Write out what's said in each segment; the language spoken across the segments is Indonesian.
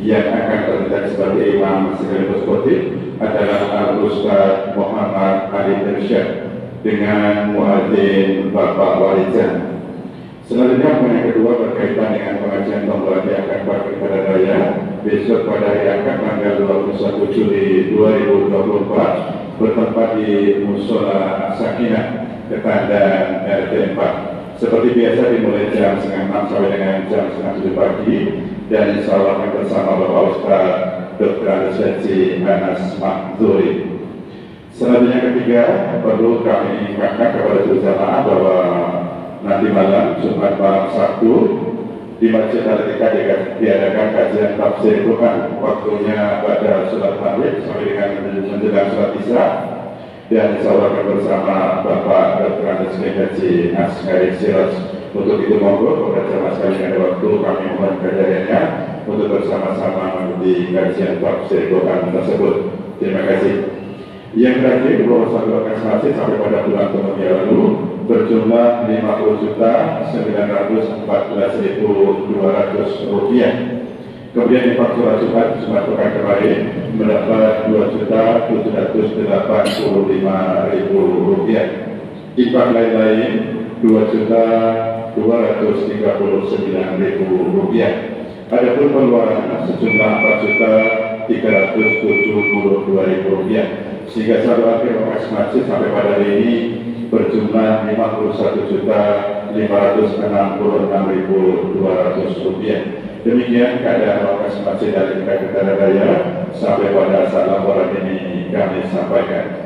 yang akan terlihat sebagai imam sekaligus khotib adalah Al-Ustaz Muhammad Ali Irsyad dengan muadzin Bapak Walijan. Selanjutnya poin yang kedua berkaitan dengan pengajian pembahasan akad kepada raya besok pada hari akad tanggal 21 Juli 2024 bertempat di Musola Sakinah Ketandan RT 4. Seperti biasa dimulai jam 5:30 sampai dengan jam 6:30 pagi dan insya Allah akan bersama Bapak Ustaz Dr. Al-Syedzi Anas Mahzuri. Selanjutnya ketiga, perlu kami ingatkan kepada seluruh jamaah bahwa nanti malam Jumat malam Sabtu di Masjid Al-Iqad diadakan kajian tafsir Quran, waktunya pada sholat maghrib sampai dengan menjelang sholat isya. Dan insya Allah akan bersama Bapak Dr. Al-Syedzi Asghari Siraj. Untuk itu monggo kepada jamaah sekalian ada waktu kami mohon kehadirannya untuk bersama-sama di kajian tafsir Quran tersebut. Terima kasih. Yang terakhir, bahwa satu masjid sampai pada bulan Ramadan yang lalu berjumlah Rp50.014.200. Kemudian di faktura Jumat pekan kemarin mendapat Rp2.785.000. Infak lain-lain Rp2.239.000. Adapun pengeluaran sejumlah Rp4.372.000. Sehingga saldo akhir wakas masjid sampai pada hari ini berjumlah Rp51.566.200. Demikian keadaan wakas masjid dari Kementerian Raya sampai pada saat laporan ini kami sampaikan.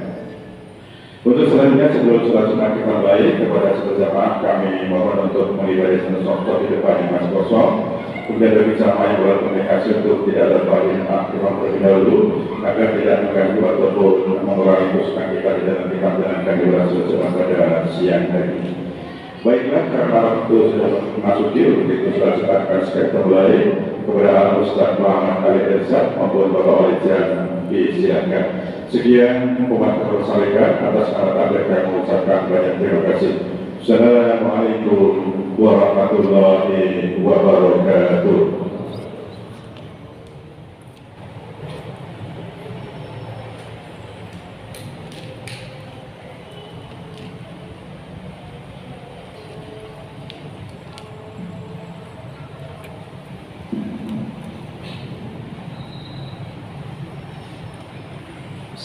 Untuk selanjutnya sebelum sholat Jumat kita mulai kepada seluruh jamaah kami mohon untuk mengibadah satu di depan yang masih kosong. Kemudian bagi jamaah yang berkomunikasi untuk tidak terpaling aktifan terlebih dahulu agar tidak mengganggu ataupun mengurangi kesukaan kita di dalam kita menjalankan ibadah sholat Jumat pada siang hari ini. Baiklah, karena waktu sudah memasuki untuk itu sudah akan sekalian mulai kepada Al-Ustaz Muhammad Ali Irsyad maupun Bapak Walijan disilakan. Sekian umat tersalihkan atas nama tabligh kami mengucapkan banyak terima kasih. Assalamualaikum warahmatullahi wabarakatuh.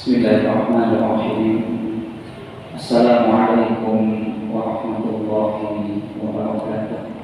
Bismillahirrahmanirrahim. Assalamualaikum warahmatullahi wabarakatuh.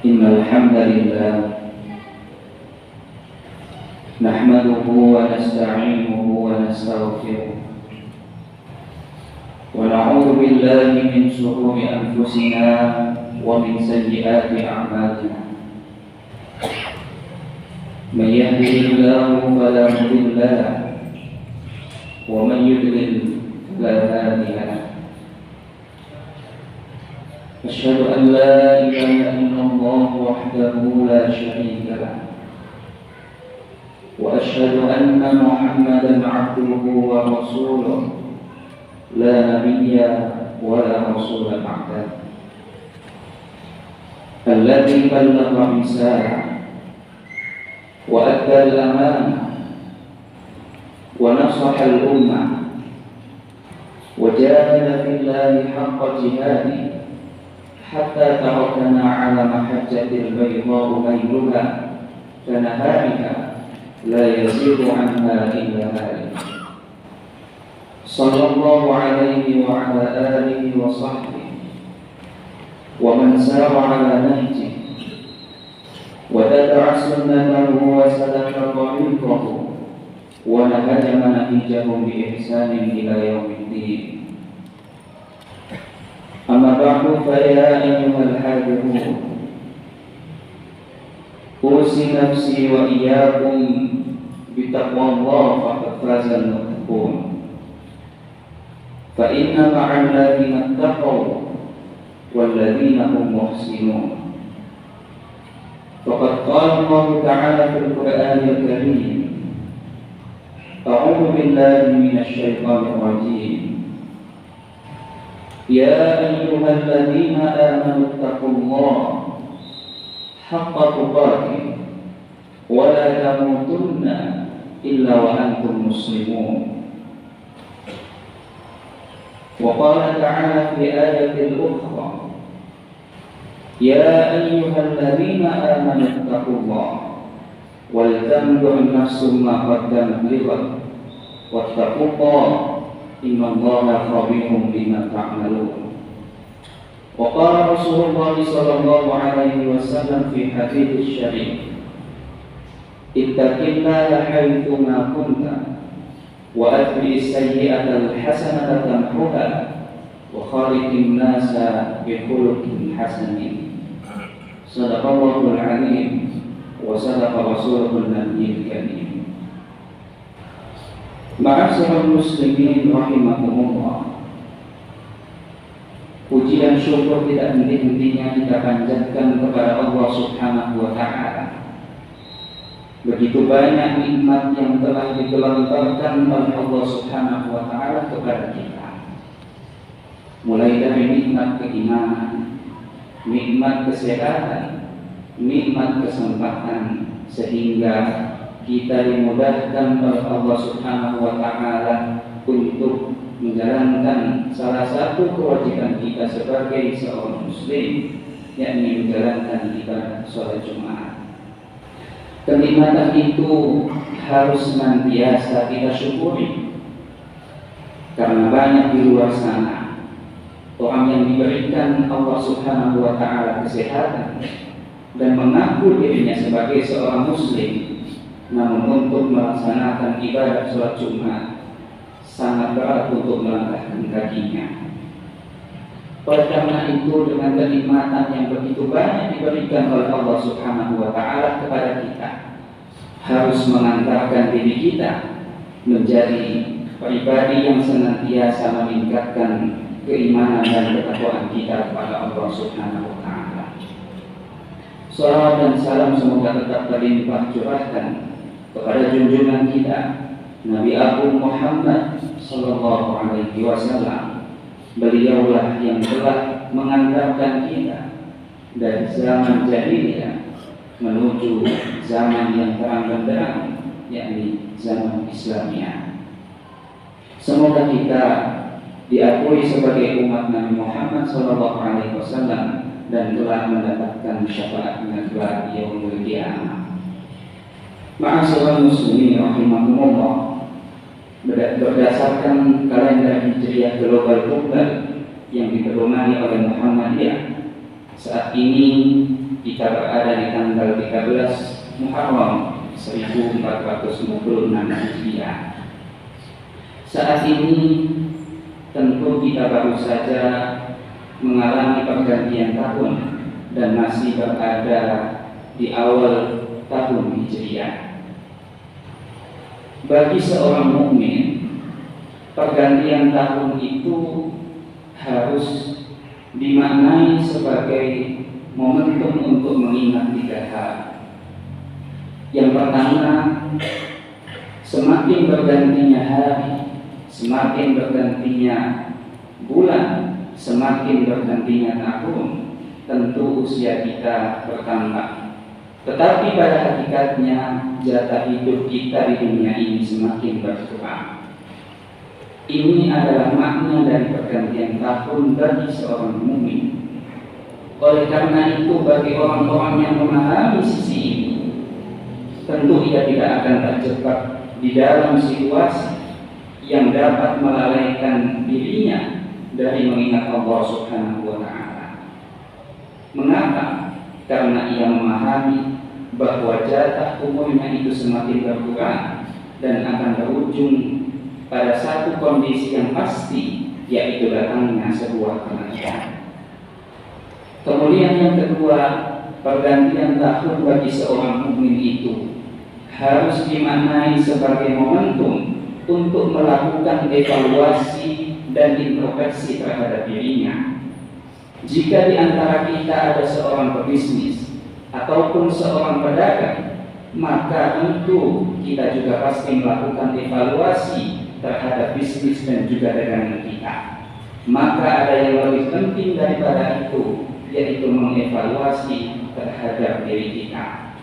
إن الحمد لله نحمده ونستعينه ونستغفره ونعوذ بالله من شرور أنفسنا ومن سيئات أعمالنا من يهده الله فلا مضل له ومن يضلل فلا هادي له أشهد أن لا إله إلا الله وحده لا شريك له وأشهد أن محمدا عبده ورسوله لا نبي ولا رسول بعده الذي بلغ الرسالة وأدى الأمانة ونصح الأمة وجاهد في الله حق جهاده حتى تركنا على محجة البيضاء ليلها كنهارها لا يزيغ عنها إلا هالك صلى الله عليه وعلى آله وصحبه ومن سار على نهجه وتبع سنته وسلك طريقه ونهج منهجه بإحسان إلى يوم الدين. أما بعد فيا أيها الحاضرون أوصي نفسي وإياكم بتقوى الله فقد فاز المتقون فإن مع الذين اتقوا والذين هم محسنون. فقد قال الله تعالى في القرآن الكريم أعوذ بالله من الشيطان الرجيم يا أيها الذين آمنوا اتقوا الله حق تقاته ولا تموتن إلا وأنتم مسلمون. وقال تعالى في آية أخرى يا أيها الذين آمنوا اتقوا الله ولتنظر نفس ما قدمت لغد واتقوا الله إن الله خبير بما تعملون. وقال رسول الله صلى الله عليه وسلم في حديث الشريف اتق الله حيثما كنت وأتبع السيئة الحسنة تمحها وخالق الناس بخلق حسن. صدق الله العظيم وصدق رسوله النبي الكريم. Ma'asyiral muslimin rahimakumullah. Puji dan syukur tidak henti-hentinya kita panjatkan kepada Allah Subhanahu wa taala. Begitu banyak nikmat yang telah digelontorkan oleh Allah Subhanahu wa taala kepada kita. Mulai dari nikmat keimanan, nikmat kesehatan, nikmat kesempatan, sehingga kita dimudahkan oleh Allah Subhanahu wa taala untuk menjalankan salah satu kewajiban kita sebagai seorang muslim, yakni menjalankan ibadah salat Jumat. Kenikmatan itu harus senantiasa kita syukuri, karena banyak di luar sana orang yang diberikan Allah Subhanahu wa taala kesehatan dan mengaku dirinya sebagai seorang muslim, namun untuk melaksanakan ibadah sholat Jumat sangat berat untuk melangkahkan kakinya. Oleh karena itu, dengan kenikmatan yang begitu banyak diberikan oleh Allah Subhanahu wa taala kepada kita, harus mengantarkan diri kita menjadi pribadi yang senantiasa meningkatkan keimanan dan ketakwaan kita kepada Allah Subhanahu wa taala. Salawat dan salam semoga tetap terlimpah curahkan kepada junjungan kita Nabi Agung Muhammad sallallahu alaihi wasallam. Beliaulah yang telah mengantarkan kita dari zaman jahiliyah menuju zaman yang terang benderang, yakni zaman Islamiyah. Semoga kita diakui sebagai umat Nabi Muhammad sallallahu alaihi wasallam dan telah mendapatkan syafaatnya kelak yaumul qiyamah. Ma'asyiral muslimin rahimakumullah, berdasarkan kalender Hijriah global tunggal yang dipedomani oleh Muhammadiyah, saat ini kita berada di tanggal 13 Muharram 1456 Hijriah. Saat ini tentu kita baru saja mengalami pergantian tahun dan masih berada di awal tahun Hijriah. Bagi seorang mukmin, pergantian tahun itu harus dimaknai sebagai momentum untuk mengingat 3 hal. Yang pertama, semakin bergantinya hari, semakin bergantinya bulan, semakin bergantinya tahun, tentu usia kita bertambah. Tetapi pada hakikatnya jatah hidup kita di dunia ini semakin berkurang. Ini adalah makna dari pergantian tahun bagi seorang mukmin. Oleh karena itu, bagi orang-orang yang memahami sisi ini, tentu ia tidak akan terjebak di dalam situasi yang dapat melalaikan dirinya dari mengingat Allah Subhanahu wa Ta'ala. Mengapa? Karena ia memahami bahwa jatah umurnya itu semakin berkurang dan akan berujung pada satu kondisi yang pasti, yaitu datangnya sebuah kematian. Kemudian yang kedua, pergantian tahun bagi seorang mukmin itu harus dimaknai sebagai momentum untuk melakukan evaluasi dan introspeksi terhadap dirinya. Jika di antara kita ada seorang pebisnis ataupun seorang pedagang, maka tentu kita juga pasti melakukan evaluasi terhadap bisnis dan juga dagangan kita. Maka ada yang lebih penting daripada itu, yaitu mengevaluasi terhadap diri kita.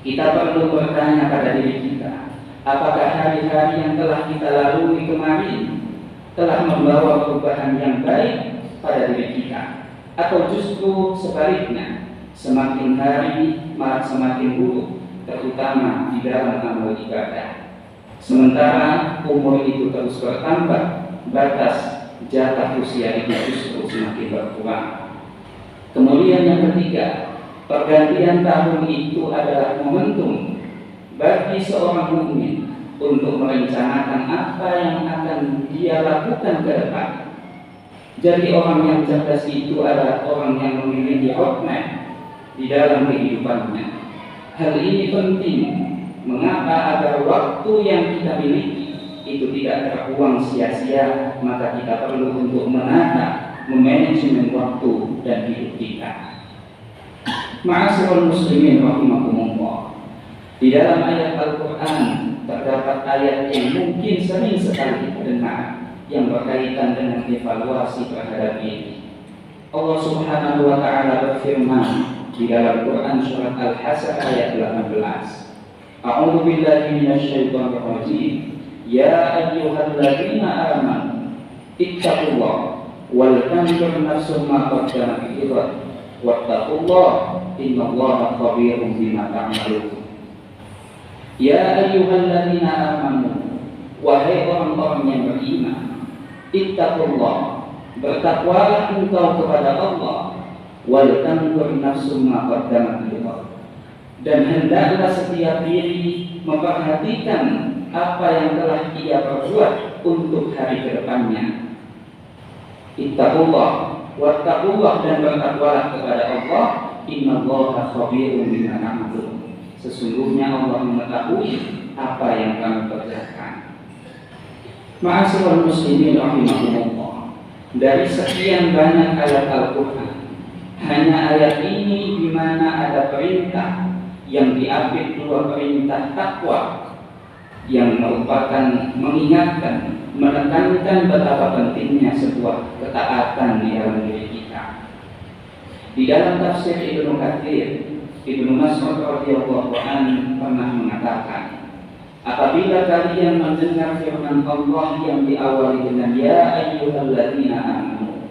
Kita perlu bertanya pada diri kita, apakah hari-hari yang telah kita lalui kemarin telah membawa perubahan yang baik pada diri kita, atau justru sebaliknya, semakin hari malah semakin buruk, terutama di dalam amal ibadah. Sementara umur itu terus bertambah, batas jatah usia itu justru semakin berkurang. Kemudian yang ketiga, pergantian tahun itu adalah momentum bagi seorang mukmin untuk merencanakan apa yang akan dia lakukan ke depan. Jadi orang yang cerdas itu adalah orang yang memiliki roadmap di dalam kehidupannya. Hal ini penting. Mengapa? Agar waktu yang kita miliki itu tidak terbuang sia-sia, maka kita perlu untuk menata, memanajemen waktu dan hidup kita. Ma'asyiral muslimin rahimakumullah. Di dalam ayat Al-Quran terdapat ayat yang mungkin sering sekali kita dengar, yang berkaitan dengan evaluasi terhadap diri. Allah Subhanahu wa Ta'ala berfirman di dalam Quran surat Al-Hasr ayat 18. A'udzu billahi minasyaitonir rajim. Ya ayyuhalladzina amanu ittaqullaha wal tanzur nafsum ma qaddamat lighad wattaqullaha innallaha khabirum bima ta'malun. Ya ayyuhalladzina amanu, wahai orang-orang yang beriman, ittaqullah, bertakwalah engkau kepada Allah, wal tanzur nafsum ma qaddamat lighad, dan hendaklah setiap diri memperhatikan apa yang telah ia perbuat untuk hari kedepannya. Ittaqullah, wattaqullah, dan bertakwalah kepada Allah, innallaha khabirum bima ta'malun. Sesungguhnya Allah mengetahui apa yang kamu kerjakan. Ma'asyiral muslimin rahimakumullah. Dari sekian banyak ayat Al-Quran, hanya ayat ini di mana ada perintah yang diapit dua perintah takwa yang merupakan mengingatkan, menekankan betapa pentingnya sebuah ketaatan di dalam diri kita. Di dalam tafsir Ibnu Katsir, Ibnu Mas'ud radhiyallahu anhu pernah mengatakan, apabila kalian mendengar firman Allah yang diawali dengan ya ayyuhalladzina amanu,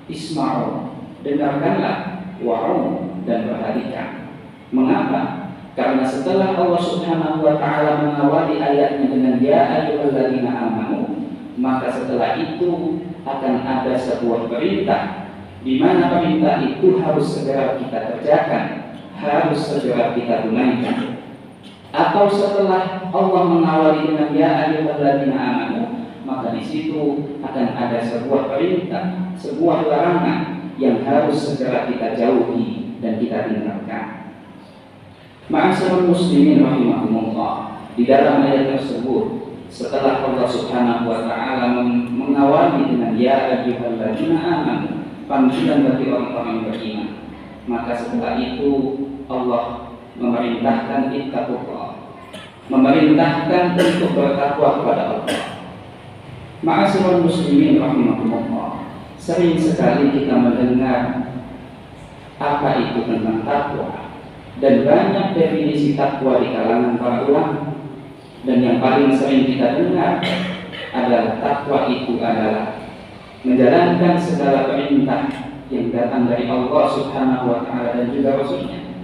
isma'u, dengarkanlah, wa'u, dan perhatikan. Mengapa? Karena setelah Allah Subhanahu wa Ta'ala mengawali ayatnya dengan ya ayyuhalladzina amanu, maka setelah itu akan ada sebuah perintah, di mana perintah itu harus segera kita kerjakan, harus segera kita tunaikan, atau setelah Allah mengawali dengan ya ayyuhalladzina amanu, maka di situ akan ada sebuah perintah, sebuah larangan yang harus segera kita jauhi dan kita tinggalkan. Ma'asyiral muslimin rahimahumullah, di dalam ayat tersebut setelah Allah Subhanahu wa taala mengawali dengan ya ayyuhalladzina amanu, panggilan bagi orang-orang yang beriman, maka setelah itu Allah memerintahkan ittaqullah, memerintahkan untuk bertakwa kepada Allah. Ma'asyiral muslimin rahimahumullah, sering sekali kita mendengar apa itu tentang takwa, dan banyak definisi takwa di kalangan para ulama. Dan yang paling sering kita dengar adalah takwa itu adalah menjalankan segala perintah yang datang dari Allah Subhanahu wa taala dan juga Rasul-Nya,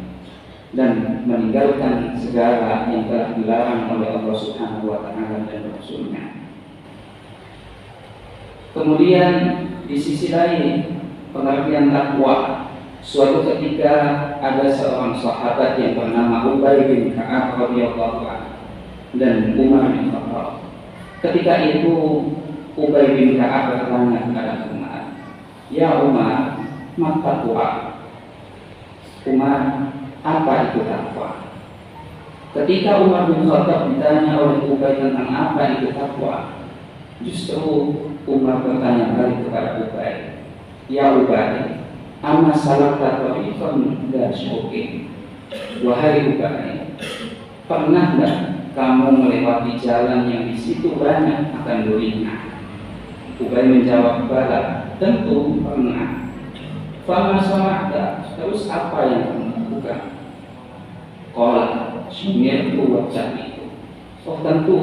dan meninggalkan segala yang telah dilarang oleh Allah Subhanahu wa taala dan Rasul-Nya. Kemudian di sisi lain, pengertian takwa, suatu ketika ada seorang sahabat yang bernama Ubay bin Ka'ab radhiyallahu anhu dan Umar bin Khattab. Ketika itu Ubay bin Ka'ab bertanya kepada Umar, "Ya Umar, ma taqwa?" Umar, apa itu takwa? Ketika Umar bin Khattab ditanya oleh Ubay tentang apa itu takwa, justru Umar bertanya balik kepada Ubay, "Ya Ubay, amma salakta tariqan la syukin?" Wahai Ubay, pernah enggak kamu melewati jalan yang di situ banyak akan durinya? Ubay menjawab, "Bala, tentu pernah." "Fama sama'ta?" Terus apa yang kamu lakukan? "Qala syumirtu wa tabitu." Oh, tentu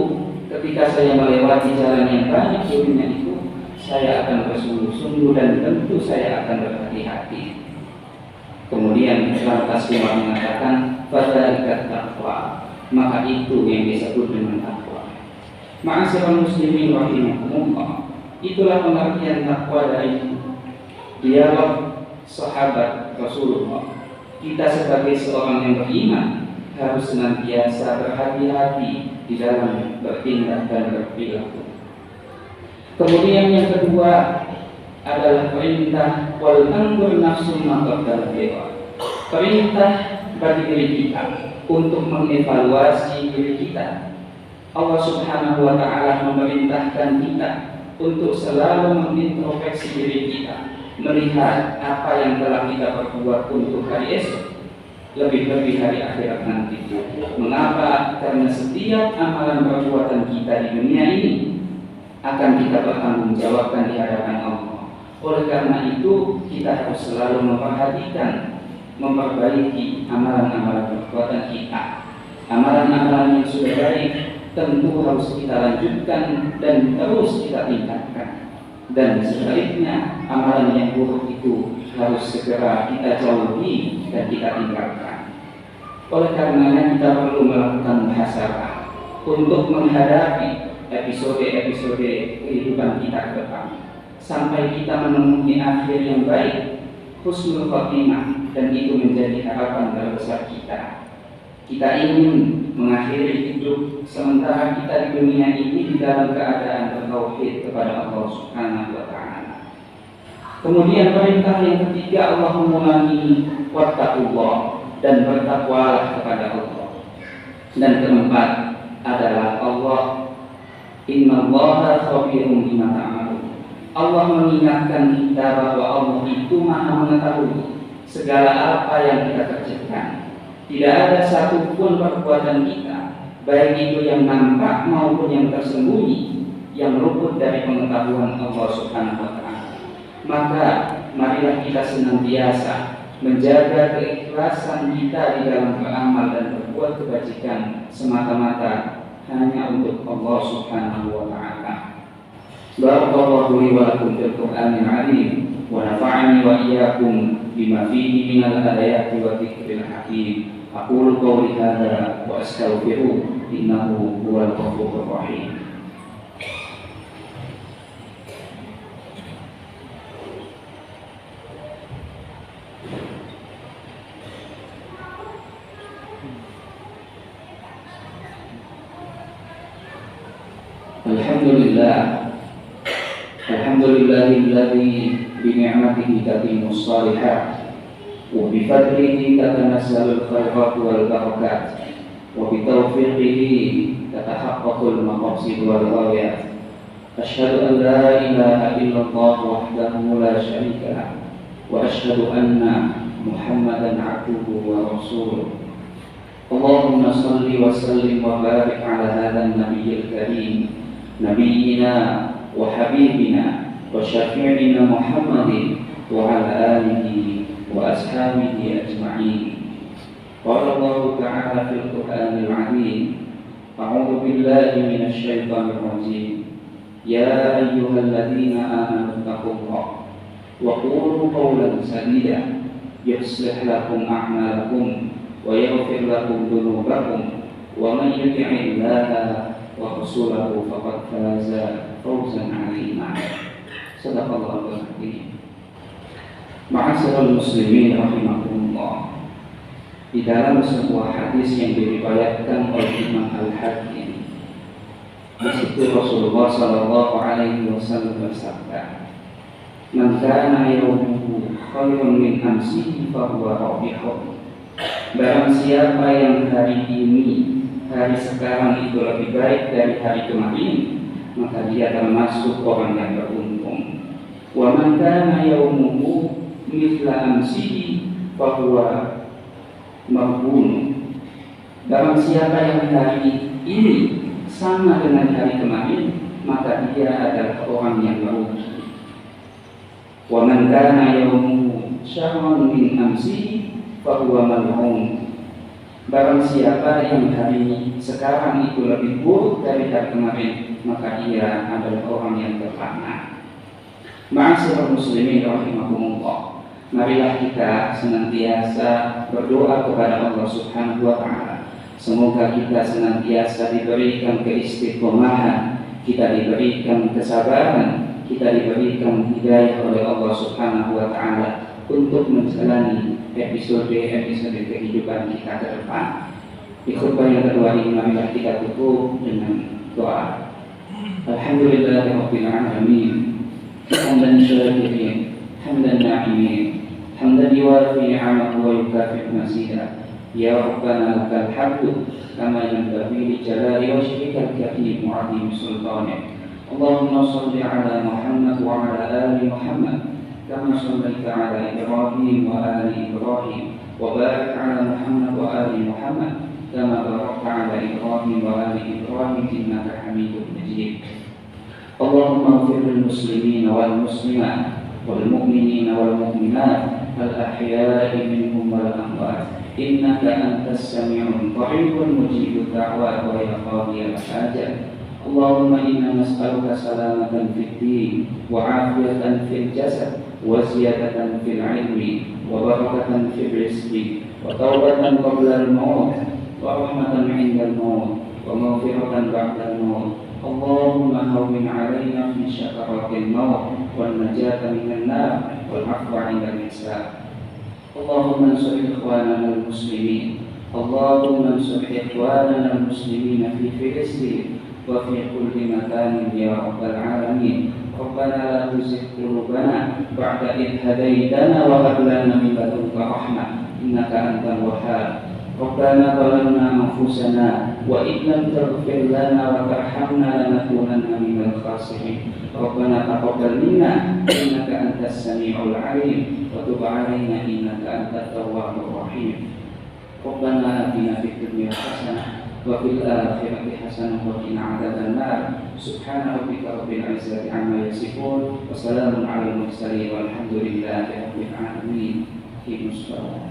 ketika saya melewati jalan yang banyak durinya itu, saya akan bersungguh-sungguh dan tentu saya akan berhati-hati. Kemudian lantas Umar mengatakan, "Fadzalika taqwa." Maka itu yang disebut dengan takwa. Ma'asyiral muslimin rahimahumullah, itulah pengertian takwa dari dialog sahabat Rasulullah. Kita sebagai seorang yang beriman harus senantiasa berhati-hati di dalam bertindak dan berperilaku. Kemudian yang kedua adalah perintah wal tanzur nafsun ma qaddamat. Perintah bagi diri kita untuk mengevaluasi diri kita. Allah Subhanahu wa taala memerintahkan kita untuk selalu mengintrospeksi diri kita, melihat apa yang telah kita perbuat untuk hari esok, lebih-lebih hari akhirat nanti. Mengapa? Karena setiap amalan perbuatan kita di dunia ini akan kita pertanggungjawabkan di hadapan Allah. Oleh karena itu, kita harus selalu memperhatikan, memperbaiki amalan-amalan perbuatan kita. Amalan-amalan yang sudah baik tentu harus kita lanjutkan dan terus kita tingkatkan. Dan sebaliknya, amalan yang buruk itu harus segera kita jauhi dan kita tinggalkan. Oleh karenanya kita perlu melakukan muhasabah untuk menghadapi episode-episode kehidupan kita ke depan, sampai kita menemui akhir yang baik, husnul khotimah, dan itu menjadi harapan terbesar kita. Kita ingin mengakhiri hidup sementara kita di dunia ini di dalam keadaan bertauhid kepada Allah Subhanahu wa taala. Kemudian perintah yang ketiga, Allah mengulangi wattaqullah, dan bertakwalah kepada Allah. Dan keempat adalah Allah, innallaha khabirun bima ta'malun. Allah mengingatkan kita bahwa Allah itu Maha mengetahui segala apa yang kita kerjakan. Tidak ada satupun perbuatan kita, baik itu yang nampak maupun yang tersembunyi, yang luput dari pengetahuan Allah Subhanahu wa taala. Maka marilah kita senantiasa menjaga keikhlasan kita di dalam beramal dan berbuat kebajikan semata-mata hanya untuk Allah Subhanahu wa taala. Barakallahu li wa lakum fil Qur'anil 'azim wa nafa'ani wa iyyakum bima fihi minal ayati wa dzikril hakim. Aqulu qawli hadza wa astaghfiru innahu huwal ghafurur rahim. Alhamdulillahilladzi bini'matihi tatimmus shalihat wa bifadlihi tatanazalul khairat wal barakat wa bitaufiqihi tatahaqqaqul maqasid wal ghayat. Asyhadu an la ilaha illallah wahdahu la syarika lah wa asyhadu anna Muhammadan abduhu wa rasuluh. Allahumma salli wa sallim wa barik ala hadzal nabiyyil karim nabiyyina wa habibina wa syafi'ina Muhammadin wa ala alihi wa ashabihi ajma'in. Qala Allah ta'ala fil Qur'anil 'azim, a'udzu billahi minasy syaithanir rajim. Ya ayyuhalladzina amanu taqullaha wa qulu qawlan sadida yuslih lakum a'malakum wa yaghfir lakum dhunubakum wa man yuti'illaha wa rasulahu faqad faza fawzan 'azima. Shadaqallahul 'azim. Ma'asyiral muslimin rahimakumullah. Di dalam sebuah hadis yang diriwayatkan oleh Imam Al-Hakim, di situ Rasulullah sallallahu alaihi wasallam bersabda, "Man kana yawmuhu khairun min amsihi fa huwa rabihun." Barang siapa yang hari ini, hari sekarang itu lebih baik dari hari kemarin, maka dia termasuk orang yang beruntung. Wa man kana yawmuhu mithla amsihi fa huwa maghbun. Barang siapa yang hari ini sama dengan hari kemarin, maka dia adalah orang yang merugi. Wa man kana yawmuhu syarran min amsihi fa huwa mal'un. Barang siapa yang hari sekarang itu lebih buruk dari hari kemarin, maka ia adalah orang yang terlaknat. Ma'asyiral muslimin rahimakumullah. Marilah kita senantiasa berdoa kepada Allah Subhanahu wa taala. Semoga kita senantiasa diberikan keistiqomahan, kita diberikan kesabaran, kita diberikan hidayah oleh Allah Subhanahu wa taala untuk menjalani episode kehidupan kita ke depan. Di khutbah yang kedua ini marilah kita tutup dengan doa. Alhamdulillahirabbil alamin. Hamdan syakirin, hamdan na'imin, hamdan yuwafi ni'amahu wa yukafi mazidah. Ya Rabbana lakal hamdu kama yanbaghi li jalali wajhikal karim wa 'azimi sultanik. Allahumma shalli 'ala Muhammad wa 'ala ali Muhammad kama shallaita 'ala Ibrahim wa ali Ibrahim wa barik 'ala Muhammad wa ali Muhammad kama barakta 'ala Ibrahim wa ali Ibrahim innaka Hamidum Majid. Allahumma ighfir lil muslimin wal muslimat wal mu'minin wal mu'minat al ahya'i minhum wal amwat. Innaka antas sami'un qaribun mujibud da'wat wa ya qadiyal hajat. Allahumma inna nas'aluka salamatan fid din wa 'afiyatan fil jasad wa ziyadatan fil 'ilmi wa barakatan fil rizqi wa tawbatan qabla al-maut wa rahmatan 'inda al-maut wa maghfiratan ba'da al-maut. Allahumma hawwin 'alaina fi syakaratil maut wan najata minan nar wal 'afwa 'inda al-hisab. Allahumma ansur ikhwanana al-muslimin. Allahumma ansur ikhwanana al-muslimin fi Filistin wa fi kulli makanin ya rabbal alamin. Rabbana la tuzigh qulubana ba'da idh hadaitana wa hab lana min ladunka rahmah innaka antal wahhab. Rabbana zalamna anfusana wa in lam taghfir lana wa tarhamna lanakunanna minal khasirin. Rabbana taqabbal minna innaka antas sami'ul 'alim wa tub 'alaina innaka antat tawwabur rahim. Rabbana atina fid dunya hasanah wa fil akhirati hasanah wa qina 'adzaban nar. Subhana rabbika rabbil 'izzati 'amma yasifun wa salamun 'alal mursalin walhamdulillahi rabbil alamin. Aqimish shalah.